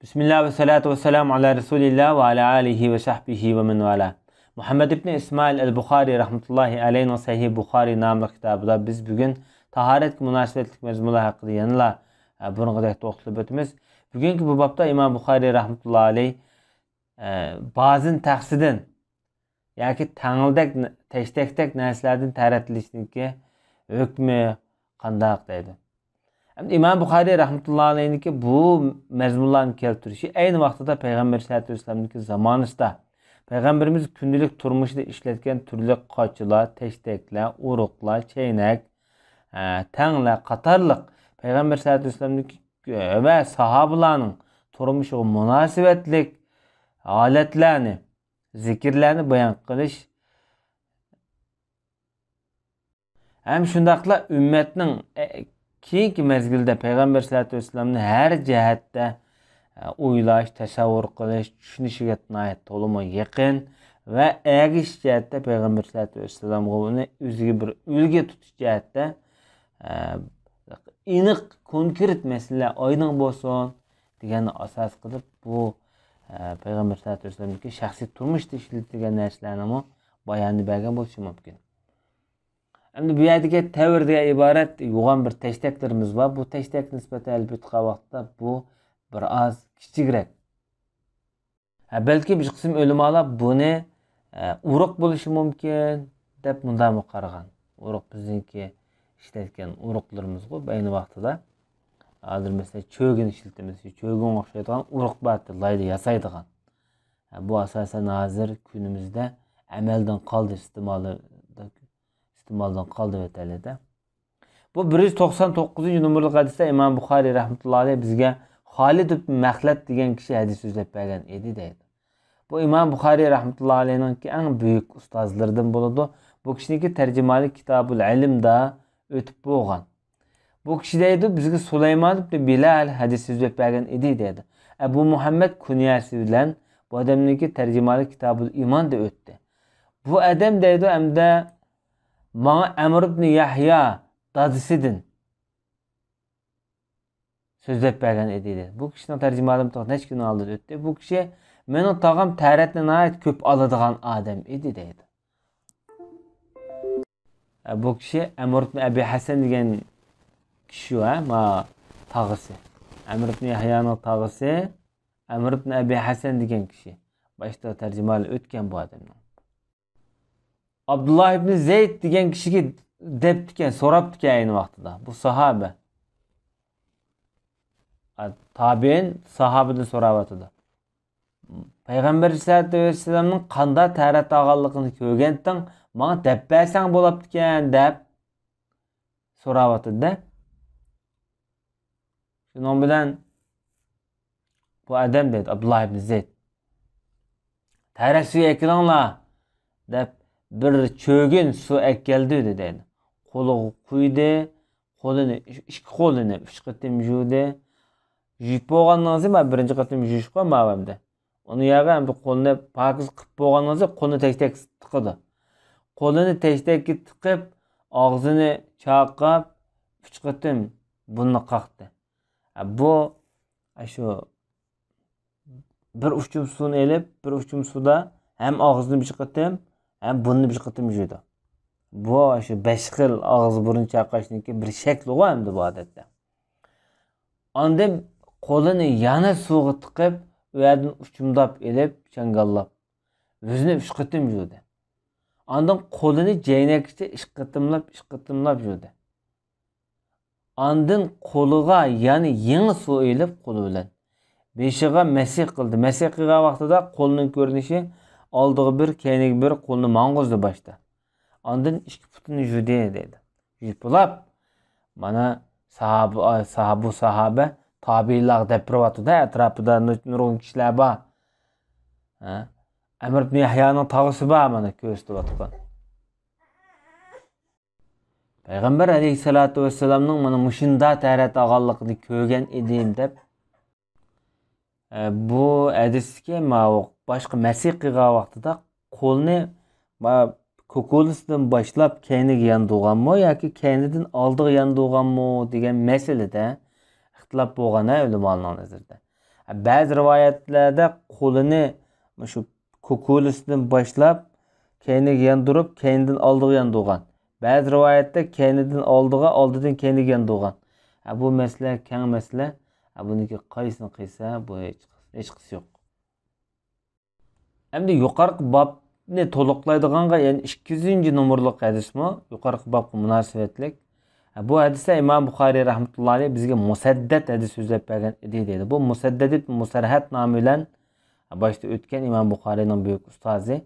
Bismillah ve salatu ve selamu ala Resulillah ve ala alihi ve sahbihi ve men vala. Muhammed ibn İsmail el-Bukhari rahmetullahi aleyhi Sahih Bukhari namlı kitabıda biz bugün taharet münasebetlik mezmular hakkında yanıla bunu kadar toxtalib o'tamiz. Bugünkü bu babda İmam Bukhari rahmetullahi aleyhi bazı tahsidin yoki tangildek teştektek narsalardan taratilishiki hukmi qandaq deydi. İmam Bukhari rahmetullahi aleyhinki bu mezmunlarni keltirişi aynı vaqtida Peygamber sallallohu alayhi vasallamniki zamonasida Peygamberimiz gündelik turmuşda işletken türlü qochilar, teştekler, uruqlar, cheynak, tanglar qatorliq Peygamber sallallohu alayhi vasallamniki ve sahabalarning turmushiga munosabatlik holatlarni, zikrlarni bayon qilish hem shundaqla ummatning keyingi mezgilde Peygamber sallallohu alayhi vasallamni her cihatte o'ylash, tasavvur qilish, tushunishga to'liq yaqin va ergish jihatda Peygamber sallallohu alayhi vasallamga uni o'ziga bir ulgu tutish jihatda aniq konkret masala oydin bo'lsin deganni asos qilib bu Peygamber sallallohu alayhi vasallamniki shaxsiy turmushda ishlatilgan narsalarni bayonni bergan bo'lishi mumkin. Endi bu yerdagi tavrga iborat yo'g'on bir teşteklerimiz var. Bu teştek nisbatan elbette vaqtda bu biraz kichikroq. Belki bir qism ulamolar buni uruq bo'lishi mumkin deb bunday qaragan. Uruq bizniki ishlatgan uruqlarimiz-ku ayni vaqtida hozir mesela cho'gin ishlatamiz. Cho'gin o'xshaydigan uruq batlaydi yasaydigan. Bu asosan hozir kunimizda amaldan qoldi iste'moldan qoldi vetalida. Bu 199 numaralı hadisda İmam Bukhari rahmetullahi aleyhi bizga Halid ibn Makhlad degan kishi hadis so'zlab bergan edi deydi. Bu İmam Bukhari rahmetullahi aleyhinki eng büyük ustozlardan bo'ladi. Bu kishiniki tarjimali Kitabul Ilmda o'tib bo'lgan. Bu kishi deydi bizga Sulaymon ibn Bilal hadis so'zlab bergan edi deydi. Bu Muhammed kunyasi bilan bu odamniki tarjimali Kitabul Imonda o'tdi. Bu adam deydi hamda bana Amr ibn Yahya dadisiydin sözlep bergen ediydi. Bu kişinin tercümanım neç gün aldı öttü. Bu kişi benim tağım təratına ait köp alıdığan adam idi deydi. Bu kişi Amr ibn Abi Hasan degan kişi ma tağısı. Amr ibn Yahya'nın tağısı Amr ibn Abi Hasan degan kişi. Başta tercümalı ötken bu adamdan. Abdullah ibn Zeyd degan kishiga debdikan, so'rabdikan ayni vaqtida. Bu sahabe. Tabiin sahabedan so'rayotdi. Payg'ambar sallallohu alayhi vasallamning qanday tarat olganligini ko'rganding, menga deb bersang bo'libdikan deb so'rayotdi-da. Shuning bilan bu odam dedi Abdullah ibn Zeyd. Tarat suyu ekilinglar deb bir çögün su ekkeldi dedi. Kolu kuydu, iki kolunu üç qatım jüdü. Jüp boğandan sonra birinci qatım jüş koymağımdı. Onu yağı hem de kolunu pakiz qıp boğandan sonra kolunu tek tıkıdı. Kolunu tek tıkıp ağzını çakıp üç qatım bunu kalktı. Bu şu bir uçum suyunu elip bir uçum suda hem ağzını bir qatım hem bunu bir qatım jüydü. Bu şu 5 xil ağız burun çaqashniki bir shakli var hem de bu adette. Onda qo'lini yana suvga tiqib, u yerdan uchumdab elib, changallab, o'zini 3 qatim juydi. Ondan qo'lini jaynakcha 3 qatimlab juydi. Ondan qo'liga yana yangi suv elib qo'li bilan beshiga masih qildi. Masih qilgan vaqtida qo'lining ko'rinishi oldiga bir, keyiniga bir qo'lni mang'ozdi boshda. Ondan 2 putini judi dedi. Jupulab mana sahabe tabiilar deb turibdi-da, atrofida nurg'un kishilar bor. Amr ibn Yahya'ning tog'isi bor mana ko'rsatib. Payg'ambar alayhisolatu vasallamning mana mushunda tarat olganligini ko'rgan edim deb bu hadisga ma'voq başka masih qilgan vaqtida qo'lni ko'kulisidan boshlab keyniga yondirganmi yoki keynidan oldiga yondirganmi degan masalada ixtilof bo'lgan ulamolar nazarida. Ba'zi rivoyatlarda qo'lini shu ko'kulisidan boshlab keyniga yondirib, keynidan oldiga yondirgan. Ba'zi rivoyatda keynidan oldiga, oldidan keyniga yondirgan. Bu masala keng masala. Buniki qaysini qilsa, bu hech qisi yo'q. Endi yuqorqi babni to'liqlaydiganga, ya'ni 200-nomerlik hadismi, yuqorqi babga munosabatlik. Bu hadisda Imom Buxoriy rahmatullohi alayhi bizga musaddad hadis so'zlab bergan edi deydi. Bu musaddad musarhat nomi bilan boshda o'tgan Imom Buxoriyning buyuk ustozi.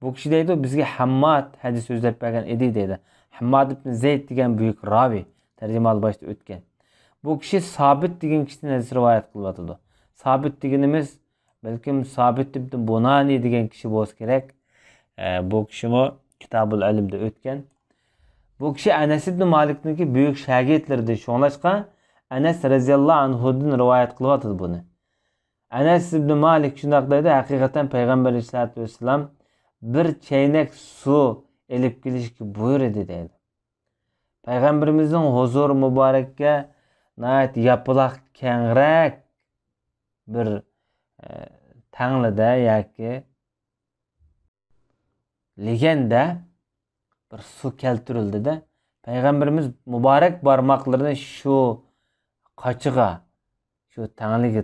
Bu kishi deydi bizga Hammad hadis so'zlab bergan edi deydi. Hammad ibn Zayd degan buyuk ravi tarjimal boshda o'tgan. Bu kishi Sabit degan kishidan hadis rivoyat qilyotdi. Sabit deganimiz balkim Sabit ibn Bunani degan kishi bo'lsa kerak. Bu kishimi Kitabul Ilmda o'tgan. Bu kishi Anas ibn Malikniki buyuk shogirdlaridir. Shunlashqa Anas radhiyallohu anhudan rivoyat qilyotdi buni. Anas ibn Malik shunday deydi, haqiqatan Payg'ambar sollallohu alayhi vasallam bir chaynak suv elib kelishga buyurdi deydi. Payg'ambarimizning huzur muborakka nayt yapılaq kengrek bir tanglida yoki legenda bir su keltirildi-da, Payg'ambarimiz muborak barmoqlarini shu qochiga, shu tangliga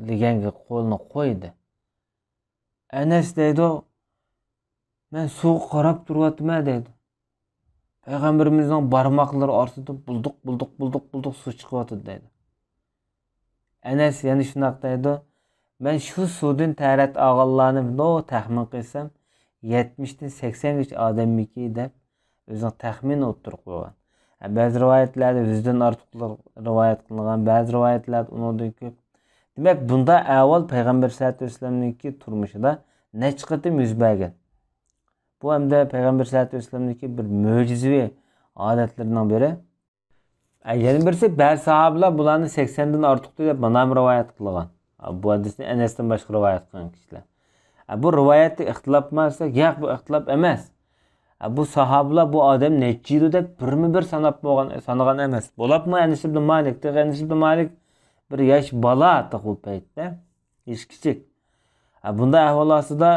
leganga qo'lini qo'ydi. Anas deydi, men suv qarab turyapman deydi. Payg'ambarimizning barmoqlari ortidan bulduq suv chiqyapti deydi. Anas yana shunday deydi, men shu suvdan tarat olganlarni taxmin qilsam 70dan 80 gacha odamniki deb o'zining taxmin o'ttirib qo'ygan. Ba'zi rivoyatlarda 100dan ortiq rivoyat qilingan, ba'zi rivoyatlarda undan ko'p. Demak, bunda avval Payg'ambar sollallohu alayhi vasallamniki turmushida necha qatim yuz bergan. Bu hamda Payg'ambar sollallohu alayhi vasallamniki bir mo'jizaviy odatlaridan biri. Yana birisi ba'zi sahobalar bularni 80dan ortiq deb mana rivoyat qilgan. Bu hadisni Anasdan boshqa rivoyat qilgan kishilar. Bu rivoyatda ixtilof emas, yo'q bu ixtilof emas. Bu sahobalar bu odam necha yil deb birma-bir sanab bo'lgan, sanagan emas. Bo'libmi Anas ibn Malik? Anas ibn Malik bir yosh bola bu paytda, yosh kichik. Bunda ahvol ostida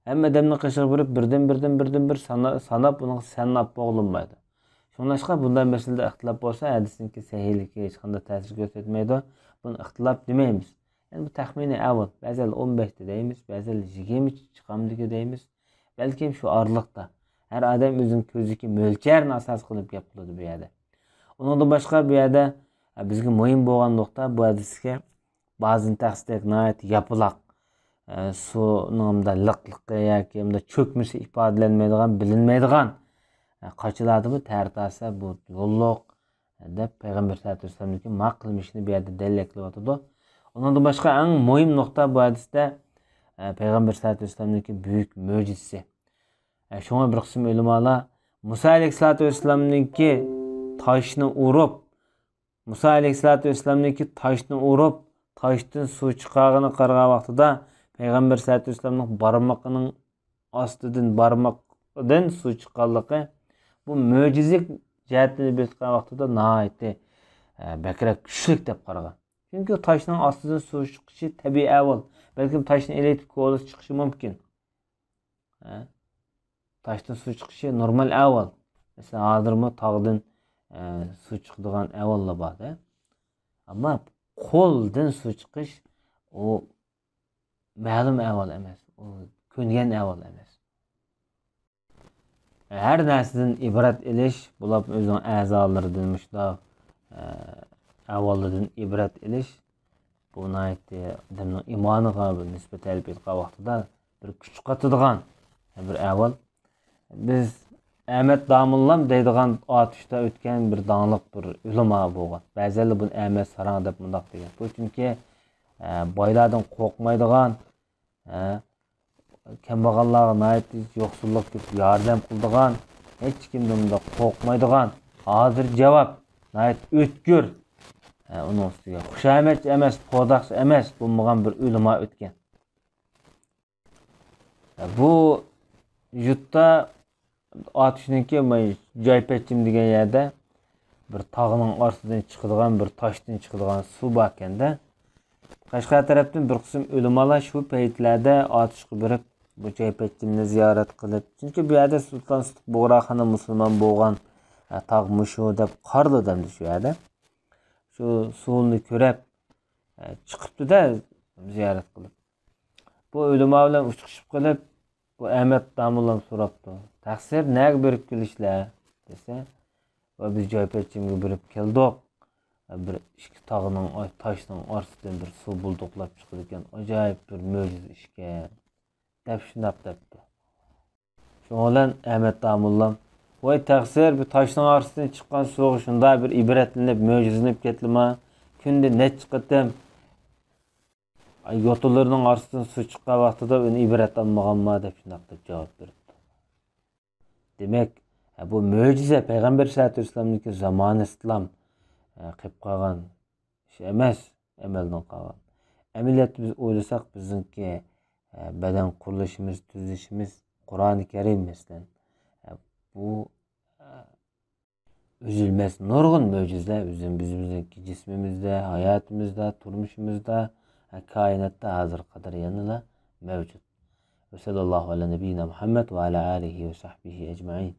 hamma odamni qishib burib birdan bir sanab uni sanab bo'lmaydi. Shunlashqa bundan masalada ixtilof bo'lsa, hadisniki sahihligi hech qanday ta'sir ko'rsatmaydi. Buni ixtilof demaymiz. Yani bu taxmini avval, ba'zan 15 deymiz, ba'zan 20 chiqamdiki deymiz. Balkim shu orliqda. Har odam o'zining ko'ziki mo'lcharni asos qilib gap qiladi bu yerda. Undan boshqa bu yerda bizga muhim bo'lgan nuqta bu hadisga ba'zan taqsidek nayt yapılaq suvning liqliqi yoki cho'kmisi ifodalanmaydigan, bilinmaydigan qochiladimi tartasa bu yo'lliq deb Payg'ambar sollallohu alayhi vasallamning maqlmishini bu yerda dalil qilyotdi. Ondan boshqa eng muhim nuqta bu hadisda Payg'ambar sollallohu alayhi vasallamning buyuk mo'jizasi. Shunga bir qism ulamolar Musa alayhissalatu vasallamning toshni urib, Musa alayhissalatu vasallamning toshni urib, toshdan suv chiqargani qaragan vaqtida Payg'ambar sollallohu alayhi vasallamning barmoqining ostidan suv chiqqanligi bu mo'jizik jihatini belirtgan vaqtida nihoyatda bakrak kuchli deb qaragan. Chunki toshning ostidan suv chiqishi tabiiy avval. Balkim toshni eletib ko'lib chiqishi mumkin. Toshdan suv chiqishi normal avval. Masalan, hozirmi tog'dan suv chiqadigan avvallar bor. Ammo qo'ldan suv chiqish u ma'lum avval emas. U ko'ngan avval emas. Her narsadan ibrat elish, bular o'zining a'zolaridan mushtaq avvaldan ibrat elish bu naytdi odamning imoniga nisbatan qilgan vaqtida bir kuch qatadigan bir avval. Biz Ahmet Damullam deydigan atışda o'tgan bir dаңlıq bir ulama bo'lgan. Ba'zilar buni Ahmet Sarang deb mundaq degan. Bu chunki boylardan qo'rqmaydigan, kambag'allarga naytdi yo'qsullik deb yordam qiladigan, hech kimdan qo'rqmaydigan, hozir javob, nayt o'tkir. Onun ustiga xushamat emas, podaqs emas bo'lmagan bir ulama o'tgan. Bu yurtda atışniki joypechim degan yerda bir tog'ning ortidan chiqadigan, bir toshdan chiqadigan suv bor ekanda, Qashqar tarafdan bir qism ulamolar shu paytlarda otishga berib bu Chaypatchimni ziyorat qilib, chunki bu yerda Sulton Sidiq Bug'roxonda musulmon bo'lgan tog' mushu deb qarladim shu yerda. Shu suvni ko'rib chiqibdi-da ziyorat qilib. Bu ulamo bilan uchrashib qilib, bu Ahmad Domullam so'rabdi. Taqsir nega berib kelishlar desa, va biz Chaypatchimga berib keldik. Bir ikki tog'ning toshning orasidan bir suv bulduqlab chiqdi ekan. Ajoyib bir mo'jiza ishga deb shunday debdi. Shundan Ahmad Domullam voy taqsir bu toshning orasidan chiqqan suv shunday bir ibratlanib, mo'jizalanib ketdimi? Kunda necha qatam yo'tlarning orasidan suv chiqqan vaqtida uni ibrat olmaganmi deb shunday javob berdi. Demak, bu mo'jiza payg'ambar sollallohu alayhi vasallamniki zamoni islom qilib qolgan ish emas, amaldan qolgan. Amaliyotda biz o'ylasak, bizniki badan qurilishimiz, tuzilishimiz Qur'oni Karim masalan bu üzülmez nurgun mo'jizalar bizning jismimizda, hayotimizda, turmushimizda, koinotda hozir qadar yanada mavjud. Va sallallohu ala nabiyina Muhammad va ala alihi va sahbihi ajma'in.